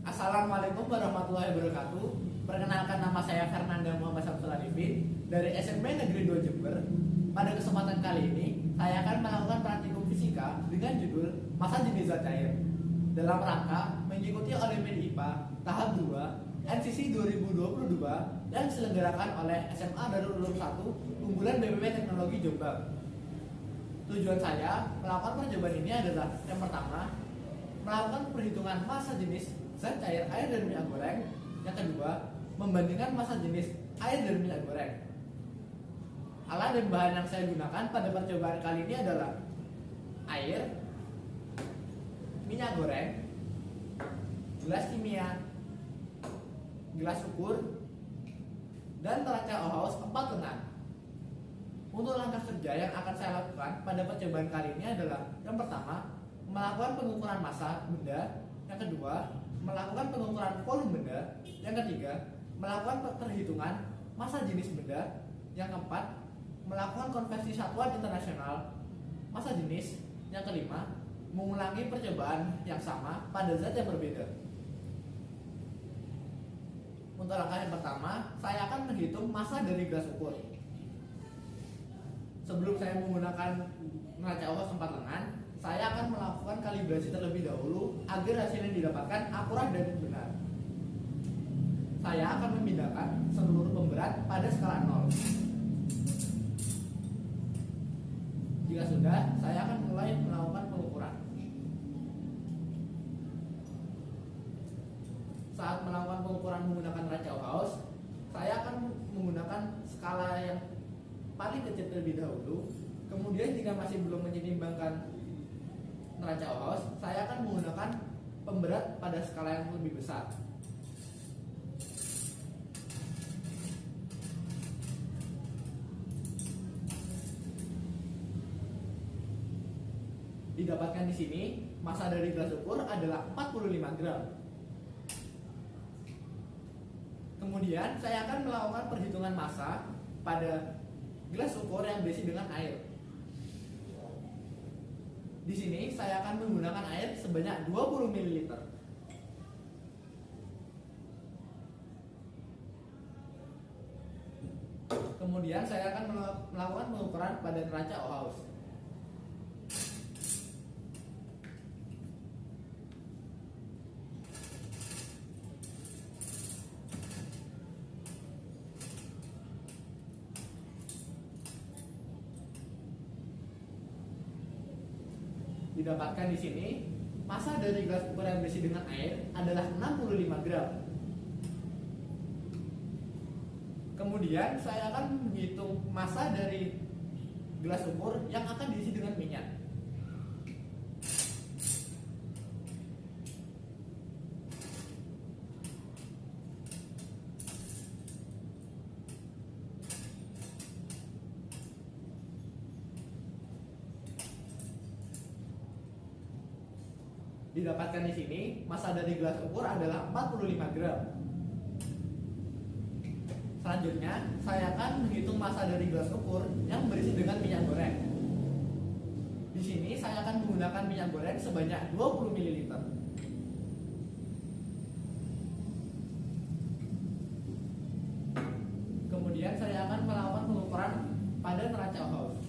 Assalamualaikum warahmatullahi wabarakatuh. Perkenalkan, nama saya Fernanda Muhammad Samsul Arifin dari SMP Negeri 2 Jember. Pada kesempatan kali ini, saya akan melakukan praktikum fisika dengan judul massa jenis zat cair dalam rangka mengikuti Olimpiade IPA tahap 2 NCC 2022 yang diselenggarakan oleh SMA Darul Ulum 1 unggulan BPP Teknologi Jombang. Tujuan saya melakukan percobaan ini adalah yang pertama, melakukan perhitungan massa jenis zat cair air dan minyak goreng. Yang kedua, membandingkan massa jenis air dan minyak goreng. Alat dan bahan yang saya gunakan pada percobaan kali ini adalah air, minyak goreng, gelas kimia, gelas ukur, dan neraca Ohaus 4 lengan. Untuk langkah kerja yang akan saya lakukan pada percobaan kali ini adalah yang pertama, melakukan pengukuran massa benda. Yang kedua, melakukan pengukuran volume benda. Yang ketiga, melakukan perhitungan massa jenis benda. Yang keempat, melakukan konversi satuan internasional massa jenis. Yang kelima, mengulangi percobaan yang sama pada zat yang berbeda. Untuk langkah yang pertama, saya akan menghitung massa dari gelas ukur. Sebelum saya menggunakan neraca Ohaus 4 lengan, saya akan melakukan kalibrasi terlebih dahulu agar hasil yang didapatkan akurat dan benar. Saya akan memindahkan seluruh pemberat pada skala 0. Jika sudah, saya akan mulai melakukan pengukuran. Saat melakukan pengukuran menggunakan neraca Ohaus, saya akan menggunakan skala yang paling kecil terlebih dahulu. Kemudian jika masih belum menyeimbangkan neraca Ohaus, saya akan menggunakan pemberat pada skala yang lebih besar. Didapatkan di sini, massa dari gelas ukur adalah 45 gram. Kemudian saya akan melakukan perhitungan massa pada gelas ukur yang berisi dengan air. Di sini saya akan menggunakan air sebanyak 20 ml. Kemudian saya akan melakukan pengukuran pada neraca Ohaus. Didapatkan di sini, massa dari gelas ukur yang berisi dengan air adalah 65 gram. Kemudian saya akan menghitung massa dari gelas ukur yang akan diisi dengan minyak. Didapatkan di sini, massa dari gelas ukur adalah 45 gram. Selanjutnya, saya akan menghitung massa dari gelas ukur yang berisi dengan minyak goreng. Di sini saya akan menggunakan minyak goreng sebanyak 20 ml. Kemudian saya akan melakukan pengukuran pada neraca Ohaus.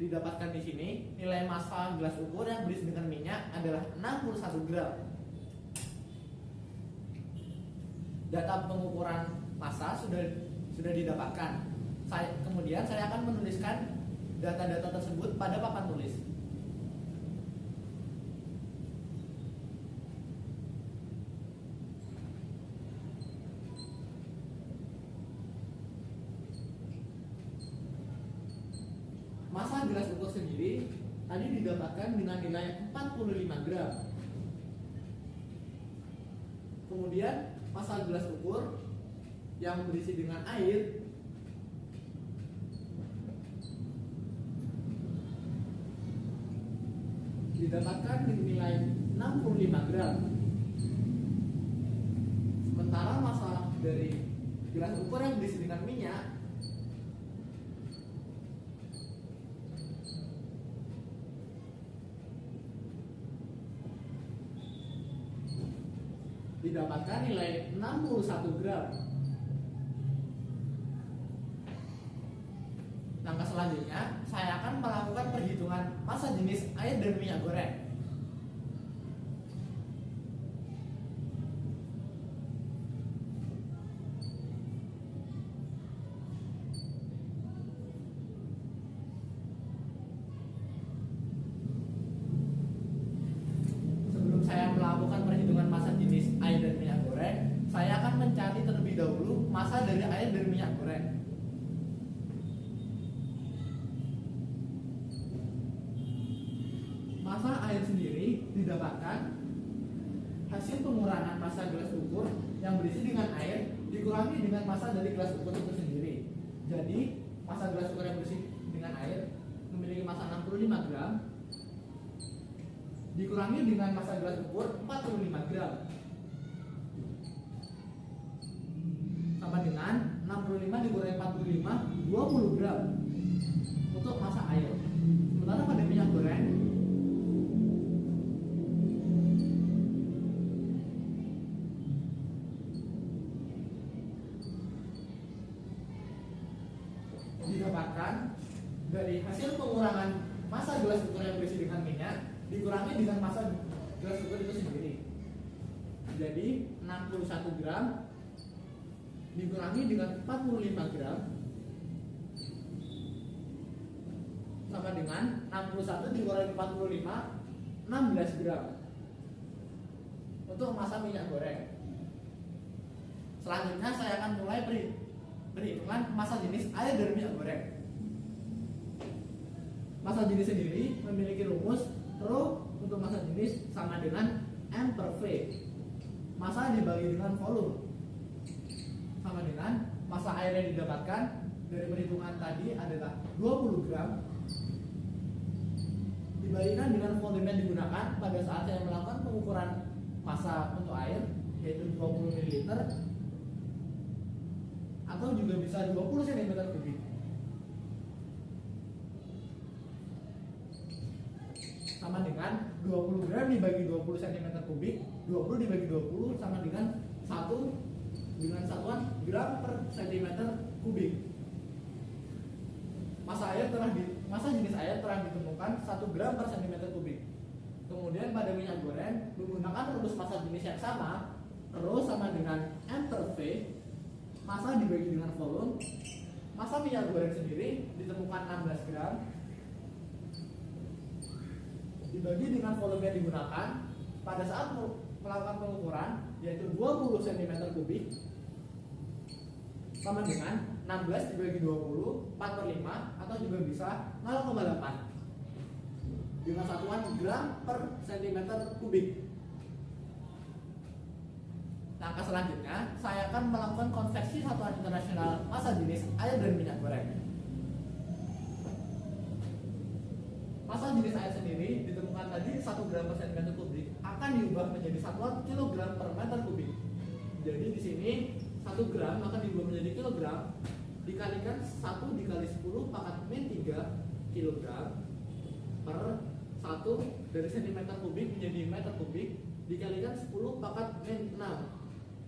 Didapatkan di sini, nilai massa gelas ukur yang berisi dengan minyak adalah 61 gram. Data pengukuran massa sudah didapatkan. Kemudian saya akan menuliskan data-data tersebut pada papan tulis. Massa gelas ukur sendiri tadi didapatkan dengan nilai 45 gram. Kemudian massa gelas ukur yang berisi dengan air didapatkan nilai 65 gram. Sementara massa dari gelas ukur yang berisi dengan minyak didapatkan nilai 61 gram. Langkah selanjutnya, saya akan melakukan perhitungan massa jenis air dan minyak goreng. Sebelum saya melakukan perhitungan massa jenis air dan minyak goreng, saya akan mencari terlebih dahulu massa dari air dan minyak goreng. Massa air sendiri didapatkan hasil pengurangan massa gelas ukur yang berisi dengan air dikurangi dengan massa dari gelas ukur itu sendiri. Jadi massa gelas ukur yang berisi dengan air memiliki massa 65 gram dikurangi dengan massa gelas ukur 45 gram sama dengan 65 dikurangi 45 20 gram untuk massa air. Sementara pada minyak goreng didapatkan dari hasil pengurangan massa gelas ukur yang berisi dengan minyak dikurangi dengan massa gelas ukur itu sendiri. Jadi 61 gram dikurangi dengan 45 gram sama dengan 61 dikurangi 45 16 gram untuk massa minyak goreng. Selanjutnya saya akan mulai perhitungan massa jenis air dari minyak goreng. Massa jenis sendiri memiliki rumus Rho untuk massa jenis sama dengan M per V. Massa dibagi dengan volume sama dengan massa air yang didapatkan dari perhitungan tadi adalah 20 gram dibagikan dengan volume yang digunakan pada saat saya melakukan pengukuran massa untuk air yaitu 20 ml atau juga bisa 20 cm kubik. Sama dengan 20 gram dibagi 20 cm kubik, 20 dibagi 20 sama dengan 1 dengan satuan gram per cm kubik. Massa jenis air telah ditemukan 1 gram per cm kubik. Kemudian pada minyak goreng menggunakan rumus massa jenis yang sama, Rho sama dengan M per V, massa dibagi dengan volume. Massa minyak goreng sendiri ditemukan 16 gram dibagi dengan volume yang digunakan pada saat melakukan pengukuran yaitu 20 cm kubik sama dengan 16 dibagi 20 4/5 atau juga bisa 0,8 dengan satuan gram per cm kubik. Langkah selanjutnya, saya akan melakukan konversi satuan internasional massa jenis air dan minyak goreng. Massa jenis air sendiri ditemukan tadi 1 gram per cm kubik akan diubah menjadi satuan kilogram per meter kubik. Jadi di sini 1 gram akan diubah menjadi kilogram dikalikan 1 dikali 10 pangkat min 3 kilogram per 1 dari cm kubik menjadi meter kubik dikalikan 10 pangkat min 6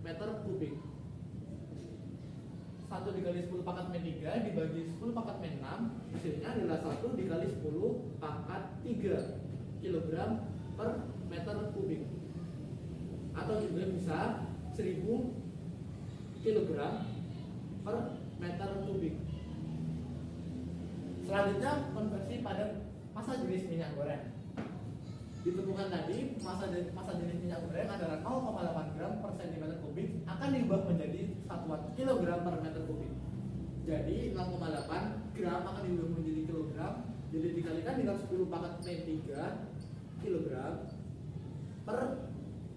meter kubik. 1 dikali 10 pangkat min 3 dibagi 10 pangkat min 6 hasilnya adalah 1 dikali 10 pangkat 3 kilogram per meter kubik atau juga bisa 1000 kilogram per meter kubik. Selanjutnya konversi pada massa jenis minyak goreng. Ditemukan tadi massa jenis minyak goreng adalah 0,8 gram per cm kubik akan diubah menjadi satuan kilogram per meter kubik. Jadi 0,8 gram akan diubah menjadi kilogram, jadi dikalikan dengan 10 pangkat min 3 kilogram per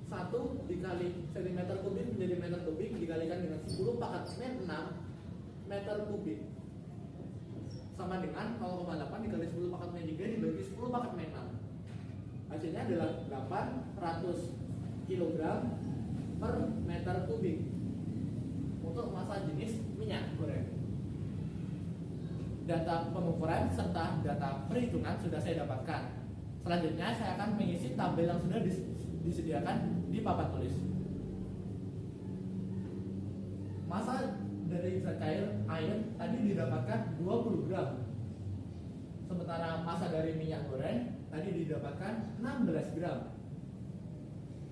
1 dikali cm kubik menjadi meter kubik dikalikan dengan 10 pangkat min 6 meter kubik sama dengan 0,8 dikali 10 pangkat min 3 dibagi 10 pangkat min 6. Hasilnya adalah 800 kg per meter kubik untuk massa jenis minyak goreng. Data pengukuran serta data perhitungan sudah saya dapatkan. Selanjutnya saya akan mengisi tabel yang sudah disediakan di papan tulis. Massa dari zat cair air tadi didapatkan 20 gram. Sementara massa dari minyak goreng tadi didapatkan 16 gram.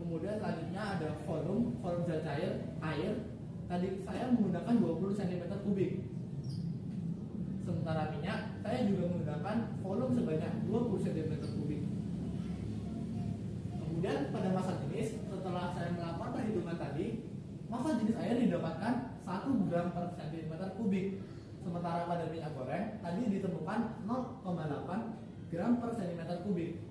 Kemudian selanjutnya ada volume zat cair air tadi saya menggunakan 20 cm kubik. Sementara minyak saya juga menggunakan volume sebanyak 20 cm kubik. Kemudian pada massa jenis, setelah saya melakukan perhitungan tadi, massa jenis air didapatkan 1 gram per cm kubik. Sementara pada minyak goreng tadi ditemukan 0,8 gram per cm kubik.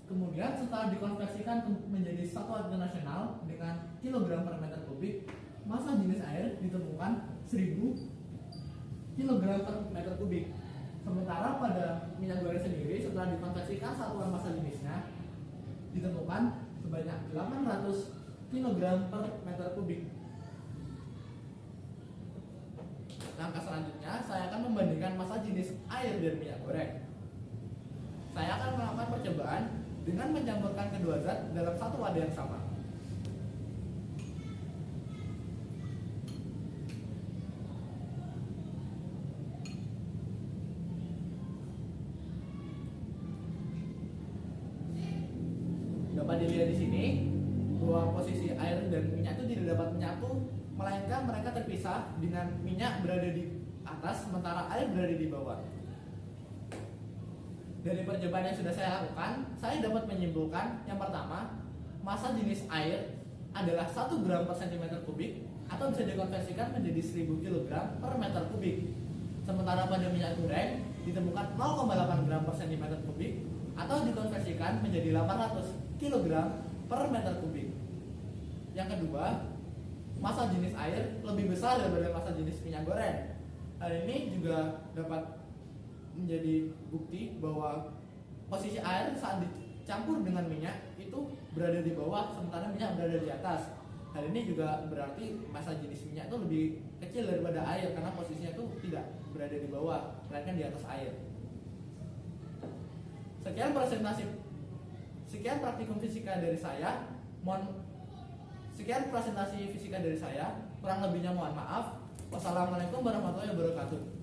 Kemudian setelah dikonversikan menjadi satuan internasional dengan kilogram per meter kubik, massa jenis air ditemukan 1000 kilogram per meter kubik. Sementara pada minyak goreng sendiri setelah dikonversikan satuan massa jenisnya ditemukan sebanyak 800 kilogram per meter kubik. Langkah selanjutnya saya akan membandingkan massa jenis air dan minyak goreng. Saya akan melakukan percobaan dengan mencampurkan kedua zat dalam satu wadah yang sama. Dapat dilihat di sini bahwa posisi air dan minyak itu tidak dapat menyatu, melainkan mereka terpisah dengan minyak berada di atas sementara air berada di bawah. Dari percobaan yang sudah saya lakukan, saya dapat menyimpulkan yang pertama, massa jenis air adalah 1 gram per cm kubik atau bisa dikonversikan menjadi 1000 kg per meter kubik. Sementara pada minyak goreng ditemukan 0,8 gram per cm kubik atau dikonversikan menjadi 800 kg per meter kubik. Yang kedua, massa jenis air lebih besar daripada massa jenis minyak goreng. Hal ini juga dapat menjadi bukti bahwa posisi air saat dicampur dengan minyak itu berada di bawah sementara minyak berada di atas. Hal ini juga berarti massa jenis minyak itu lebih kecil daripada air karena posisinya itu tidak berada di bawah, melainkan di atas air. Sekian praktikum fisika dari saya. Sekian presentasi fisika dari saya. Kurang lebihnya mohon maaf. Wassalamualaikum warahmatullahi wabarakatuh.